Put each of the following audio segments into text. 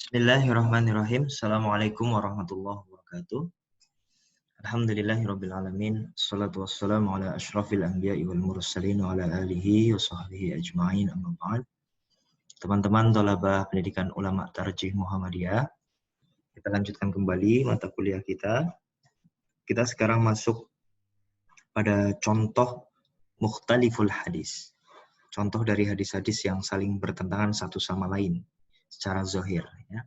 Bismillahirrahmanirrahim. Assalamualaikum warahmatullahi wabarakatuh. Alhamdulillahirabbil alamin. Wassalatu wassalamu ala asyrafil anbiya'i wal mursalin wa ala alihi wa sahbihi ajma'in. Amma ba'd. Teman-teman thalabah pendidikan ulama Tarjih Muhammadiyah, kita lanjutkan kembali mata kuliah kita. Kita sekarang masuk pada contoh mukhtaliful hadis. Contoh dari hadis-hadis yang saling bertentangan satu sama lain secara zahir, ya.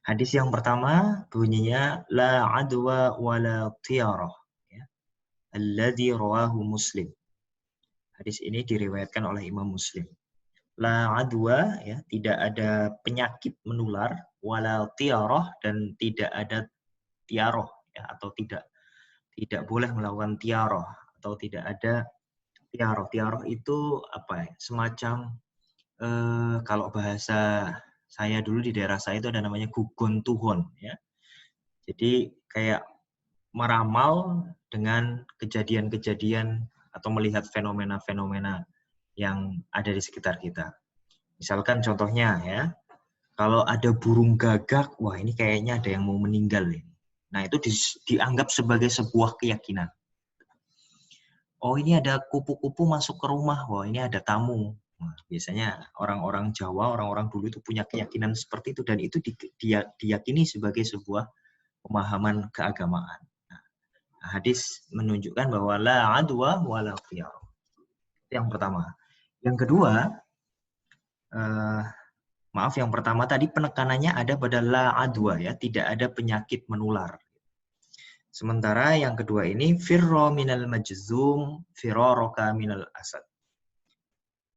Hadis yang pertama bunyinya la adwa wala tiyarah, ya. Alladzi rawahu Muslim. Hadis ini diriwayatkan oleh Imam Muslim. La adwa, ya, tidak ada penyakit menular, wala tiyarah, dan tidak ada tiaroh, ya, atau tidak boleh melakukan tiaroh, atau tidak ada tiaroh. Tiaroh itu apa ya? Semacam kalau bahasa saya dulu di daerah saya itu ada namanya gugon tuhon, ya. Jadi kayak meramal dengan kejadian-kejadian atau melihat fenomena-fenomena yang ada di sekitar kita. Misalkan contohnya, ya, kalau ada burung gagak, wah ini kayaknya ada yang mau meninggal ini. Nah, itu dianggap sebagai sebuah keyakinan. Oh, ini ada kupu-kupu masuk ke rumah, wah ini ada tamu. Nah, biasanya orang-orang Jawa, orang-orang dulu itu punya keyakinan seperti itu, dan itu diyakini sebagai sebuah pemahaman keagamaan. Nah, hadis menunjukkan bahwa la adwa wala qiyar. Itu yang pertama. Yang kedua, yang pertama tadi penekanannya ada pada la adwa, ya, tidak ada penyakit menular. Sementara yang kedua ini firra minal majzum firaraka minal asad.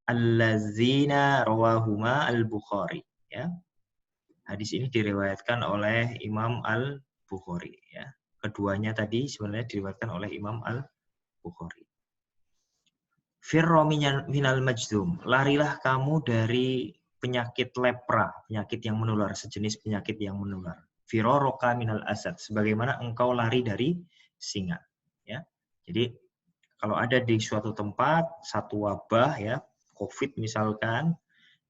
Allazina rawahuma al-Bukhari, ya. Hadis ini diriwayatkan oleh Imam Al-Bukhari, ya. Keduanya tadi sebenarnya diriwayatkan oleh Imam Al-Bukhari. Firra minal majzum, larilah kamu dari penyakit lepra, penyakit yang menular, sejenis penyakit yang menular. Firaraka minal asad, sebagaimana engkau lari dari singa, ya. Jadi kalau ada di suatu tempat satu wabah, ya, COVID misalkan,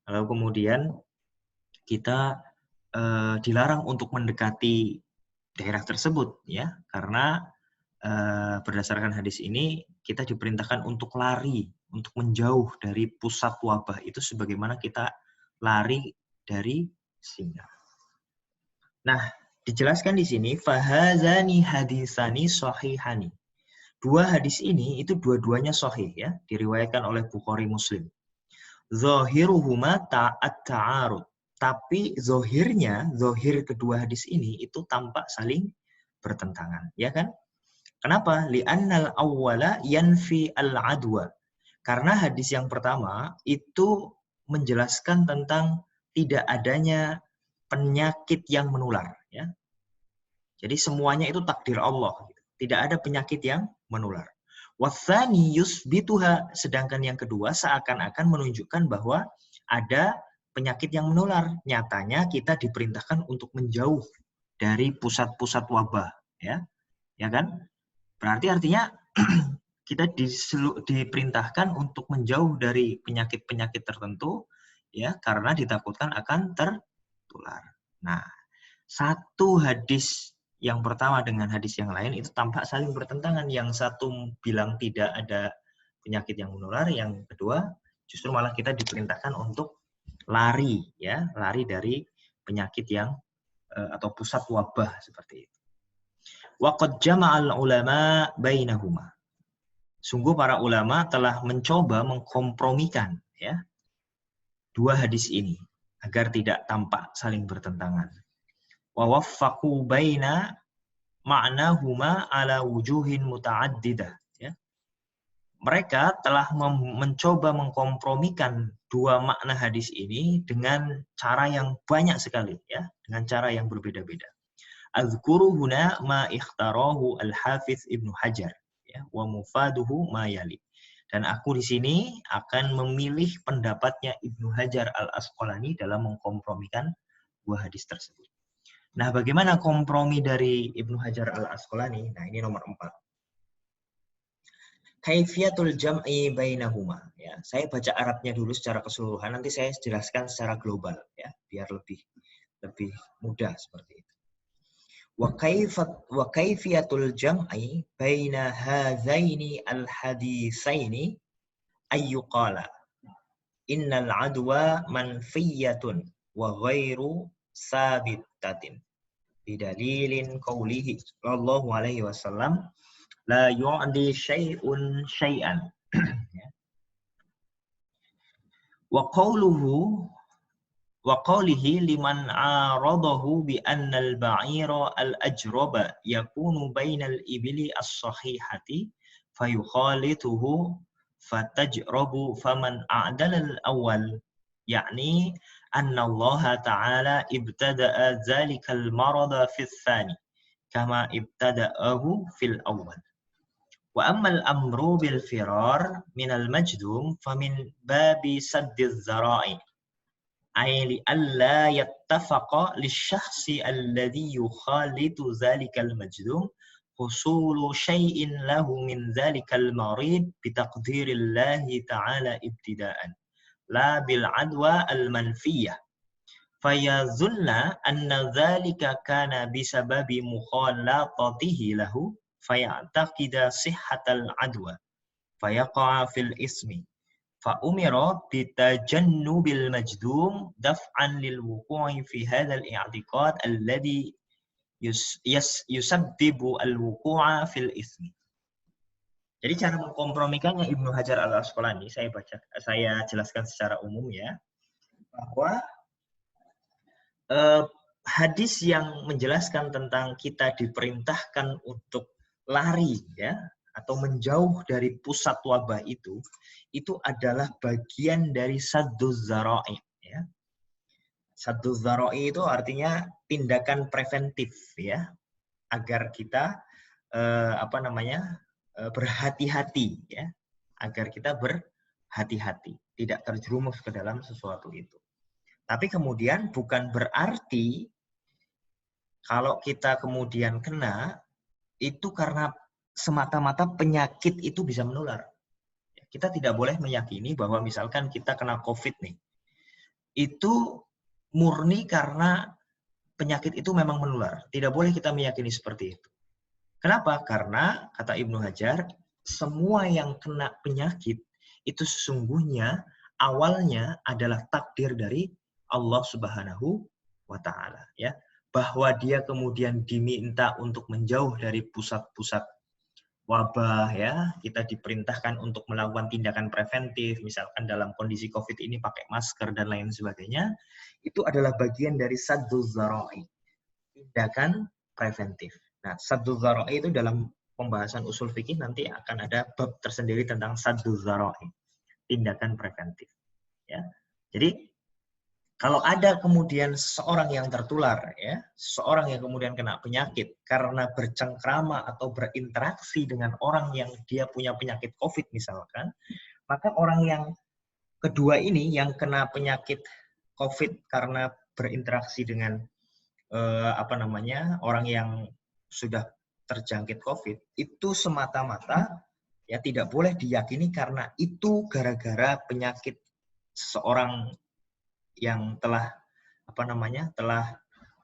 lalu kemudian kita dilarang untuk mendekati daerah tersebut, ya, karena berdasarkan hadis ini kita diperintahkan untuk lari, untuk menjauh dari pusat wabah itu sebagaimana kita lari dari singa. Nah, dijelaskan di sini fahazani hadisani sahihani. Dua hadis ini itu dua-duanya sahih, ya, diriwayatkan oleh Bukhari Muslim. Zahiruhuma ta'arud. Tapi zahir kedua hadis ini itu tampak saling bertentangan, ya kan? Kenapa? Li'annal awwala yanfi al-adwa. Karena hadis yang pertama itu menjelaskan tentang tidak adanya penyakit yang menular, ya. Jadi semuanya itu takdir Allah, tidak ada penyakit yang menular. Wathani yusbituha, sedangkan yang kedua seakan-akan menunjukkan bahwa ada penyakit yang menular. Nyatanya kita diperintahkan untuk menjauh dari pusat-pusat wabah, ya. Ya kan? Berarti artinya kita diperintahkan untuk menjauh dari penyakit-penyakit tertentu, ya, karena ditakutkan akan tertular. Nah, satu hadis yang pertama dengan hadis yang lain itu tampak saling bertentangan. Yang satu bilang tidak ada penyakit yang menular, yang kedua justru malah kita diperintahkan untuk lari, ya, lari dari penyakit yang atau pusat wabah seperti itu. Waqad jama'al ulama bainahuma. Sungguh para ulama telah mencoba mengkompromikan, ya, dua hadis ini agar tidak tampak saling bertentangan. Wa waffaqu baina ma'nahuma ala wujuhin muta'addidah, ya. Mereka telah mencoba mengkompromikan dua makna hadis ini dengan cara yang banyak sekali, ya, dengan cara yang berbeda-beda. Azkuru huna ma ikhtarahu al-Hafiz Ibnu Hajar, ya, wa mufaduhu ma yali. Dan aku di sini akan memilih pendapatnya Ibnu Hajar Al-Asqalani dalam mengkompromikan dua hadis tersebut. Nah, bagaimana kompromi dari Ibnu Hajar Al-Asqalani? Nah, ini nomor 4. Kaifiyatul jam'i bainahuma, ya. Saya baca Arabnya dulu secara keseluruhan, nanti saya jelaskan secara global, ya, biar lebih lebih mudah seperti itu. Wa kaifiyatul jam'i baina hadzaini al-haditsaini ayyuqala innal adwa manfiyatun wa ghairu sabitatin bidalilin qaulihi sallallahu alaihi wasallam la yu'di syai'un syai'an. Wa qawlihi liman aradahu bi anna al-ba'ira al-ajraba yakunu bainal ibli as-sahihati fayukhalituhu fatajrabu faman a'dala al-awwal yakni anna Allah ta'ala ibtada'a dhalika al-marada fi ats-tsani kama ibtada'ahu fil awwal. Wa ammal amru bil firar min al-majdum famin babi saddiz zara'i ay li alla yattafaqa lisyakhsi alladhi yukhalitu zalikal majdum husulu syai'in lahu min zalikal marid bitaqdirillahi ta'ala ibtida'an la bil adwa al manfiyah fayazunna anna zalika kana bisababi mukhalatatihi lahu faya'taqida sihhatal adwa fayaqa fil ismi fa'umira bitajannubil majdum daf'an lil wuqu'i fi hadzal i'tiqad alladhi yusabbibu al wuqu'a fil ismi. Jadi cara mengkompromikannya Ibnu Hajar al-Asqalani saya jelaskan secara umum ya, bahwa hadis yang menjelaskan tentang kita diperintahkan untuk lari ya atau menjauh dari pusat wabah itu adalah bagian dari sadduz zara'i ya. Sadduz zara'i itu artinya tindakan preventif ya, agar kita berhati-hati ya, agar kita berhati-hati, tidak terjerumus ke dalam sesuatu itu. Tapi kemudian bukan berarti kalau kita kemudian kena itu karena semata-mata penyakit itu bisa menular. Kita tidak boleh meyakini bahwa misalkan kita kena COVID nih, itu murni karena penyakit itu memang menular. Tidak boleh kita meyakini seperti itu. Kenapa? Karena kata Ibnu Hajar, semua yang kena penyakit itu sesungguhnya awalnya adalah takdir dari Allah Subhanahu wa Ta'ala ya. Bahwa dia kemudian diminta untuk menjauh dari pusat-pusat wabah ya, kita diperintahkan untuk melakukan tindakan preventif, misalkan dalam kondisi COVID ini pakai masker dan lain sebagainya, itu adalah bagian dari sadduz zara'i, tindakan preventif. Nah, sadduz zara'i itu dalam pembahasan usul fikih nanti akan ada bab tersendiri tentang sadduz zara'i, tindakan preventif. Ya, jadi kalau ada kemudian seorang yang tertular, ya, seorang yang kemudian kena penyakit karena bercengkrama atau berinteraksi dengan orang yang dia punya penyakit COVID misalkan, maka orang yang kedua ini yang kena penyakit COVID karena berinteraksi dengan orang yang sudah terjangkit COVID, itu semata-mata ya tidak boleh diyakini karena itu gara-gara penyakit seorang yang telah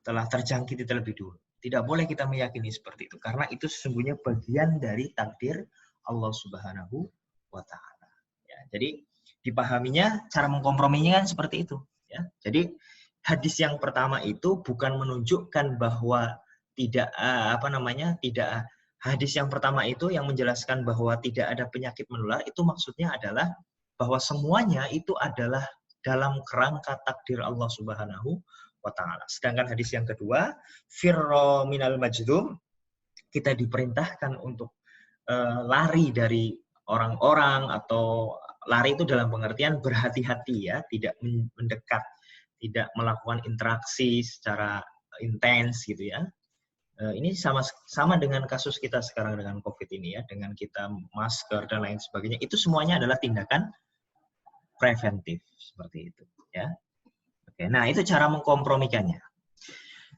terjangkit terlebih dulu. Tidak boleh kita meyakini seperti itu karena itu sesungguhnya bagian dari takdir Allah Subhanahu wa Ta'ala. Ya, jadi dipahaminya cara mengkomprominya kan seperti itu. Ya, jadi hadis yang pertama itu bukan menunjukkan bahwa hadis yang pertama itu yang menjelaskan bahwa tidak ada penyakit menular, itu maksudnya adalah bahwa semuanya itu adalah dalam kerangka takdir Allah Subhanahu wa Ta'ala. Sedangkan hadis yang kedua, firro minal majdum, kita diperintahkan untuk lari dari orang-orang, atau lari itu dalam pengertian berhati-hati ya, tidak mendekat, tidak melakukan interaksi secara intens gitu ya. Ini sama dengan kasus kita sekarang dengan COVID ini ya, dengan kita masker dan lain sebagainya, itu semuanya adalah tindakan preventif seperti itu ya. Oke, nah itu cara mengkompromikannya.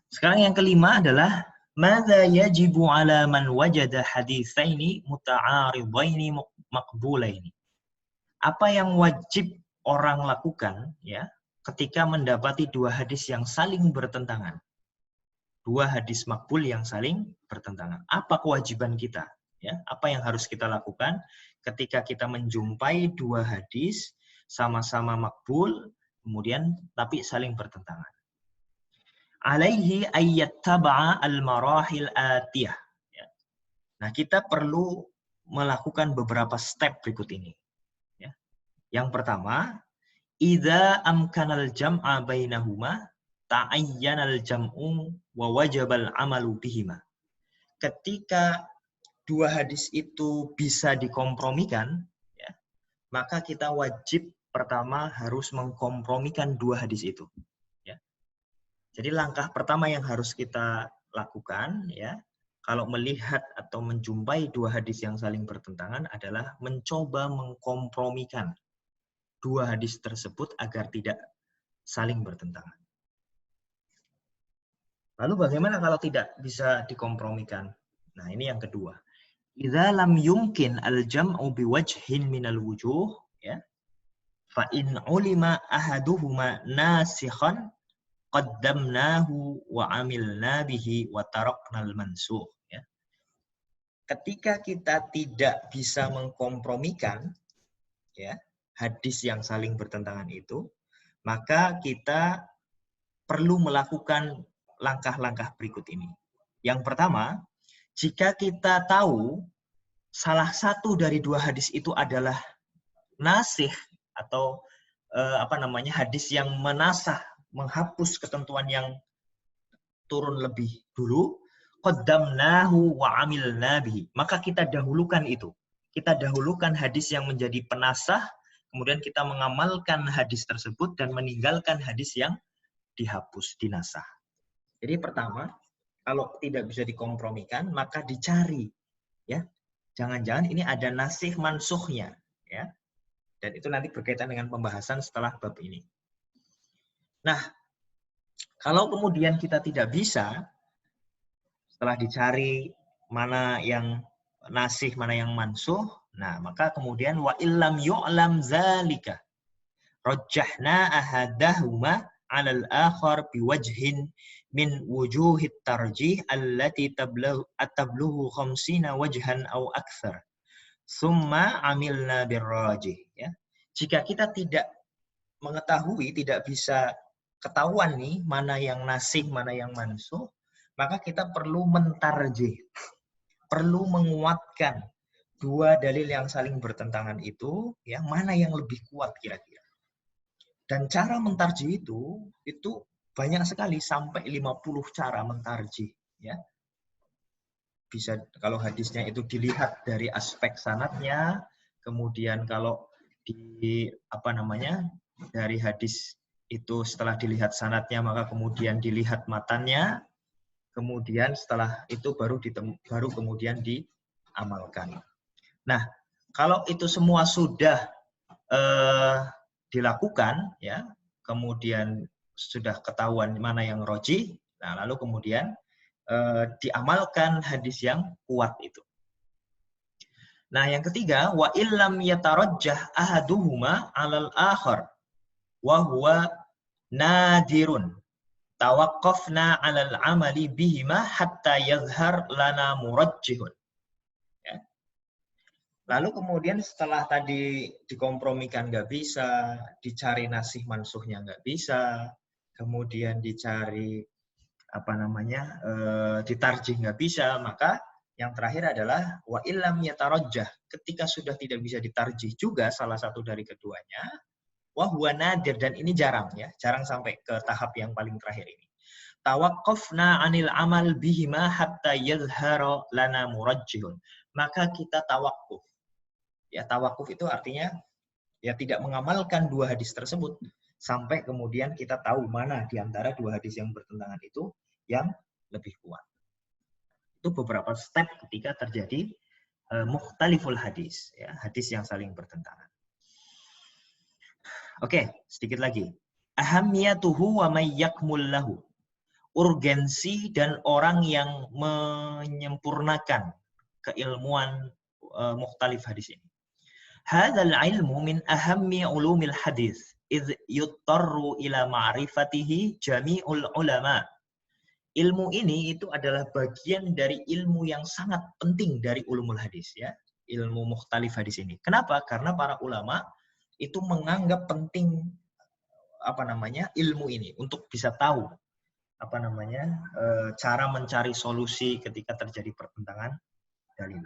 Sekarang yang kelima adalah madza yajibu ala man wajada haditsaini muta'aridaini maqbulaini. Apa yang wajib orang lakukan ya ketika mendapati dua hadis yang saling bertentangan. Dua hadis makbul yang saling bertentangan. Apa kewajiban kita? Ya, apa yang harus kita lakukan ketika kita menjumpai dua hadis sama-sama makbul, kemudian tapi saling bertentangan? Alaihi ayyattaba'a al-marahil atiyah. Ya. Nah, kita perlu melakukan beberapa step berikut ini. Ya. Yang pertama, idza amkanal jam'a bainahuma ta'ayyanal jam'u wa wajabal amalu bihima. Ketika dua hadis itu bisa dikompromikan, ya, maka kita wajib pertama harus mengkompromikan dua hadis itu. Ya. Jadi langkah pertama yang harus kita lakukan, ya, kalau melihat atau menjumpai dua hadis yang saling bertentangan adalah mencoba mengkompromikan dua hadis tersebut agar tidak saling bertentangan. Lalu bagaimana kalau tidak bisa dikompromikan? Nah, ini yang kedua. Idza lam yumkin al-jam'u biwajhin minal wujuh, ya. Fa in ulima ahaduhuma nasikhan qaddamnahu wa amilna bihi wa taraknal mansukh, ya. Ketika kita tidak bisa mengkompromikan, ya, hadis yang saling bertentangan itu, maka kita perlu melakukan langkah-langkah berikut ini. Yang pertama, jika kita tahu salah satu dari dua hadis itu adalah nasikh atau hadis yang menasah, menghapus ketentuan yang turun lebih dulu, qaddamnahu wa amilna bihi. Maka kita dahulukan itu. Kita dahulukan hadis yang menjadi penasah, kemudian kita mengamalkan hadis tersebut dan meninggalkan hadis yang dihapus, dinasah. Jadi pertama, kalau tidak bisa dikompromikan, maka dicari, ya. Jangan-jangan ini ada nasikh mansukhnya, ya. Dan itu nanti berkaitan dengan pembahasan setelah bab ini. Nah, kalau kemudian kita tidak bisa, setelah dicari mana yang nasikh, mana yang mansukh, nah maka kemudian wa illam yu'lam zalika rajjahna ahadahuma 'ala al-akhar biwajhin min wujuhit tarjih allati tablughu 50 wajhan aw akthar. Summa amilna birrajih, ya. Jika kita tidak mengetahui, tidak bisa ketahuan nih mana yang nasikh, mana yang mansukh, maka kita perlu mentarjih. Perlu menguatkan dua dalil yang saling bertentangan itu, ya, mana yang lebih kuat kira-kira. Dan cara mentarjih itu banyak sekali, sampai 50 cara mentarjih, ya. Bisa kalau hadisnya itu dilihat dari aspek sanadnya, kemudian kalau dari hadis itu setelah dilihat sanadnya maka kemudian dilihat matannya, kemudian setelah itu baru kemudian diamalkan. Nah, kalau itu semua sudah dilakukan, ya, kemudian sudah ketahuan mana yang rajih, nah lalu kemudian diamalkan hadis yang kuat itu. Nah, yang ketiga, wa illam yatarajjah ahaduhuma 'alal akhar wa huwa nadirun tawaqqafna 'alal 'amali bihima hatta yazhar lana murajjihun. Ya. Lalu kemudian setelah tadi dikompromikan nggak bisa, dicari nasikh mansukhnya nggak bisa, kemudian dicari ditarjih nggak bisa, maka yang terakhir adalah wa illam yatarajjah. Ketika sudah tidak bisa ditarjih juga salah satu dari keduanya, wa huwa nadir, dan ini jarang, ya, jarang sampai ke tahap yang paling terakhir ini. Tawaqqafna 'anil amal bihima hatta yazhara lana murajjihun. Maka kita tawakuf. Ya, tawakuf itu artinya ya tidak mengamalkan dua hadis tersebut sampai kemudian kita tahu mana di antara dua hadis yang bertentangan itu yang lebih kuat. Itu beberapa step ketika terjadi mukhtaliful hadis, ya, hadis yang saling bertentangan. Oke, sedikit lagi. Ahamiyatuhu wa may yakmul lahu. Urgensi dan orang yang menyempurnakan keilmuan mukhtalif hadis ini. Hadzal ilmu min ahammi ulumil hadis idh yuttarru ila ma'rifatihi jami'ul ulama. Ilmu ini itu adalah bagian dari ilmu yang sangat penting dari ulumul hadis, ya. Ilmu mukhtalif hadis ini. Kenapa? Karena para ulama itu menganggap penting ilmu ini untuk bisa tahu cara mencari solusi ketika terjadi pertentangan dalil.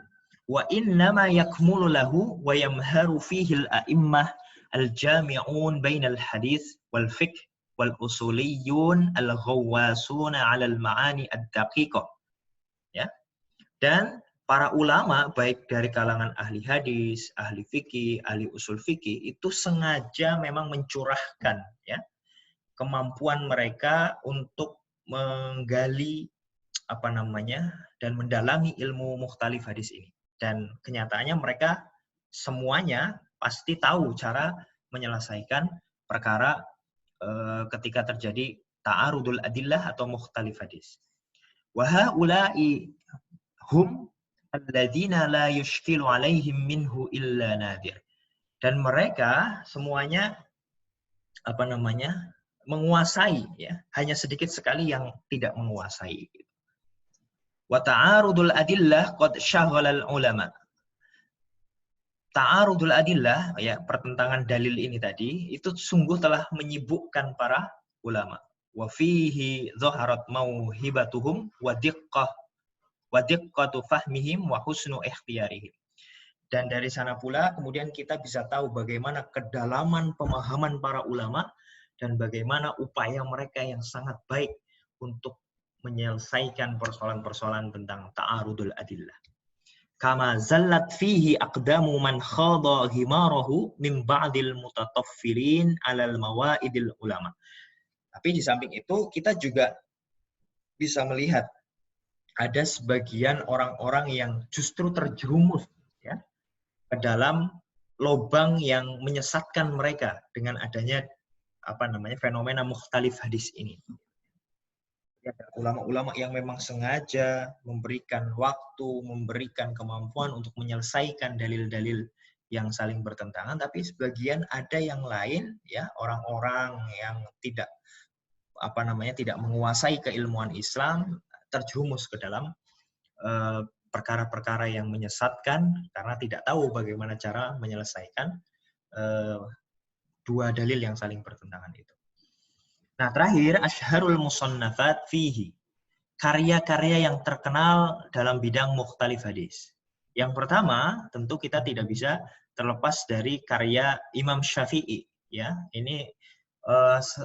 Wa innama yakmulu lahu wa yamharu fihi al-a'immah al-jami'un bainal hadis wal fiqh wal usuliyun al-ghawwasuna 'ala al-ma'ani ad-daqiqah. Ya. Dan para ulama baik dari kalangan ahli hadis, ahli fikih, ahli usul fikih itu sengaja memang mencurahkan, ya, kemampuan mereka untuk menggali dan mendalami ilmu mukhtalif hadis ini. Dan kenyataannya mereka semuanya pasti tahu cara menyelesaikan perkara ketika terjadi ta'arudul adillah atau mukhtalif hadis. Wa haula'i hum alladzina la yushkilu 'alaihim minhu illa nadir. Dan mereka semuanya menguasai, ya, hanya sedikit sekali yang tidak menguasai. Wa ta'arudul adillah qad syaghalal ulama. Ta'arudul adillah, ya, pertentangan dalil ini tadi itu sungguh telah menyibukkan para ulama. Wa fihi dhaharat mauhibatuhum wa diqqatu fahmihim wa husnu ikhtiyarihim. Dan dari sana pula kemudian kita bisa tahu bagaimana kedalaman pemahaman para ulama dan bagaimana upaya mereka yang sangat baik untuk menyelesaikan persoalan-persoalan tentang ta'arudul adillah. Kama zallat fihi aqdamu man khada himarahu min ba'dil mutataffirin 'alal mawaidil ulama. Tapi di samping itu kita juga bisa melihat ada sebagian orang-orang yang justru terjerumus, ya, ke dalam lubang yang menyesatkan mereka dengan adanya fenomena mukhtalif hadis ini. Ada ulama-ulama yang memang sengaja memberikan waktu, memberikan kemampuan untuk menyelesaikan dalil-dalil yang saling bertentangan, tapi sebagian ada yang lain, ya, orang-orang yang tidak menguasai keilmuan Islam terjerumus ke dalam perkara-perkara yang menyesatkan karena tidak tahu bagaimana cara menyelesaikan dua dalil yang saling bertentangan itu. Nah, terakhir, asyharul musannafat fihi. Karya-karya yang terkenal dalam bidang mukhtalif hadis. Yang pertama, tentu kita tidak bisa terlepas dari karya Imam Syafi'i, ya. Ini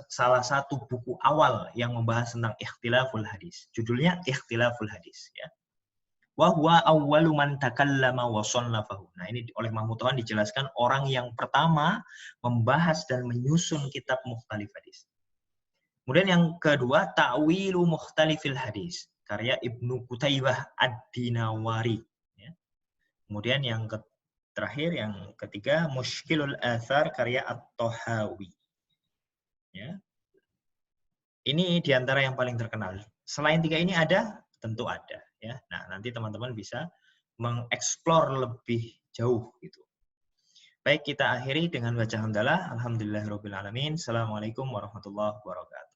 salah satu buku awal yang membahas tentang ikhtilaful hadis. Judulnya Ikhtilaful Hadis, ya. Wa huwa awwalu man takallama wa sannafahu. Nah, ini oleh Mahmud Tohan dijelaskan orang yang pertama membahas dan menyusun kitab mukhtalif hadis. Kemudian yang kedua, Ta'wilu Mukhtalifil Hadis, karya Ibnu Qutaybah Ad-Dinawari. Ya. Kemudian yang terakhir, yang ketiga, Mushkilul Athar, karya At-Tahawi. Ya. Ini diantara yang paling terkenal. Selain tiga ini ada? Tentu ada. Ya. Nah, nanti teman-teman bisa mengeksplor lebih jauh. Gitu. Baik, kita akhiri dengan baca hamdalah. Alhamdulillahirabbil alamin. Assalamualaikum warahmatullahi wabarakatuh.